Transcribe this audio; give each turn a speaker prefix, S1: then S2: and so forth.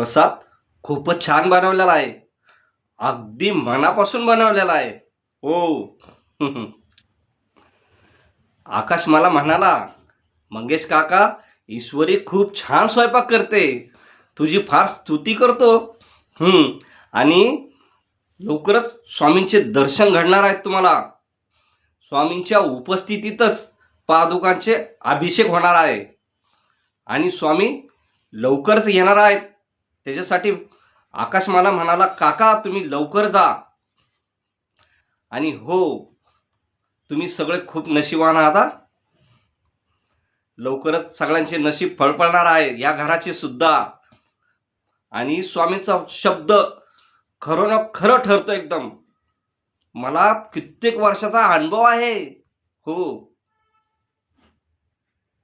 S1: प्रसाद खूपच छान बनवलेला आहे. अगदी मनापासून बनवलेला आहे. हो. आकाश मला म्हणाला, मंगेश काका, ईश्वरी खूप छान स्वयंपाक करते. तुझी फार स्तुती करतो. आणि लवकरच स्वामींचे दर्शन घडणार आहेत तुम्हाला. स्वामींच्या उपस्थितीतच पादुकांचे अभिषेक होणार आहे आणि स्वामी लवकरच येणार आहेत. त्याच्यासाठी आकाश मला म्हणाला, काका तुम्ही लवकर जा. आणि हो, तुम्ही सगळे खूप नशिबान आहात. लवकरच सगळ्यांचे नशीब फळफळणार आहे, या घराचे सुद्धा. आणि स्वामींचा शब्द खरं ना खरं ठरतो एकदम. मला कित्येक वर्षाचा अनुभव आहे. हो.